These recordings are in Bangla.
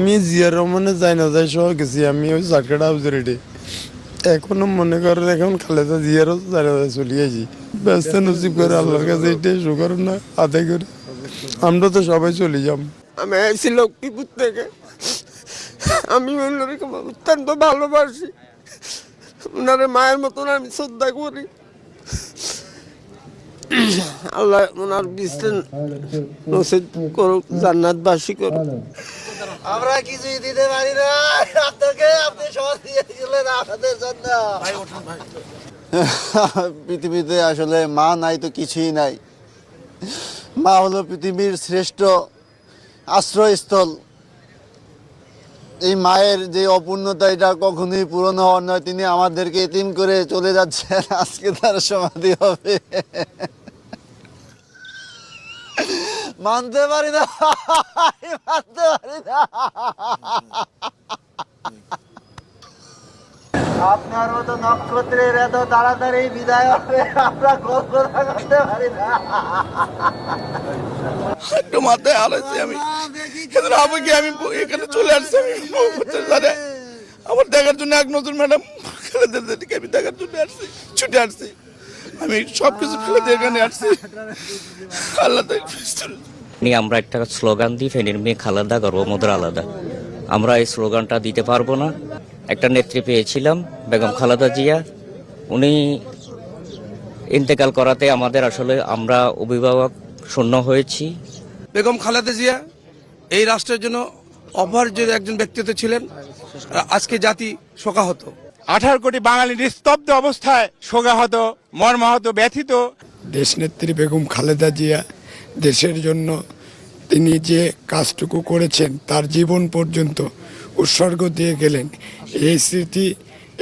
আমি জিয়া রহমানের জানাজা সহ গেছি, আমি ওই সার্কেট হাউসের এটি এখনো মনে করেন এখন খালেদা জিয়ারও জানাজা চলে আছি। ব্যস্ত নসিব করে আল্লাহর কাছে এটাই শুকর না আদায় করে আমরা তো সবাই চলে যাব। আমি আইছি লক্ষ্মীপুর থেকে। আমি ওনারকম অত্যন্ত ভালোবাসি, ওনার মায়ের মতন আমি শ্রদ্ধা করি। আল্লাহ ওনার বিশ্রাম নসিব করুক, জান্নাতবাসী করুক। আমরা কিছুই দিতে পারি না আপনাকে, আপনি সব দিয়ে গেলেন আমাদের জন্য। পৃথিবীতে আসলে মা নাই তো কিছুই নাই। মা হলো পৃথিবীর শ্রেষ্ঠ আশ্রয়স্থল। এই মায়ের যে অপূর্ণতা এটা কখনোই পূরণ হওয়ার নয়। তিনি আমাদেরকে এতিম করে চলে যাচ্ছেন, আজকে তার সমাধি হবে। মানতে পারি না, মানতে পারি না। আপনার মতো নক্ষত্রের এত তাড়াতাড়ি বিদায় হবে আমরা কল্পনা করতে পারি না। একটু মাথায় হারাইছি আমি, আমাকে আমি এখানে চলে আসছি। আমি আমার দেখার জন্য এক নতুন ম্যাডাম খালেদাকে আমি দেখার জন্য আসছি, ছুটে আসছি। আমি সবকিছু ফেলে দিয়ে এখানে আসছি। আল্লাহ আমরা একটা স্লোগান দিই, ফেনীর মেয়ে খালেদা, গর্বমোদের আলাদা। আমরা এই স্লোগানটা দিতে পারবো না। একটা নেত্রী পেয়েছিলাম, বেগম খালেদা জিয়া। উনি ইন্তেকাল করাতে আমাদের আসলে আমরা অভিভাবক শূন্য হয়েছি। বেগম খালেদা জিয়া এই রাষ্ট্রের জন্য অপরিহার্য একজন ব্যক্তিত্ব ছিলেন। আজকে জাতি শোকাহত। 18 কোটি বাঙালি নিস্তব্ধ অবস্থায় শোকাহত, মর্মাহত, ব্যথিত। দেশনেত্রী বেগম খালেদা জিয়া দেশের জন্য তিনি যে কাজটুকু করেছেন তার জীবন পর্যন্ত উৎসর্গ দিয়ে গেলেন। এই স্মৃতি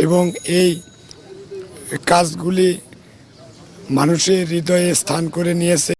এবং এই কাজগুলি মানুষের হৃদয়ে স্থান করে নিয়েছে।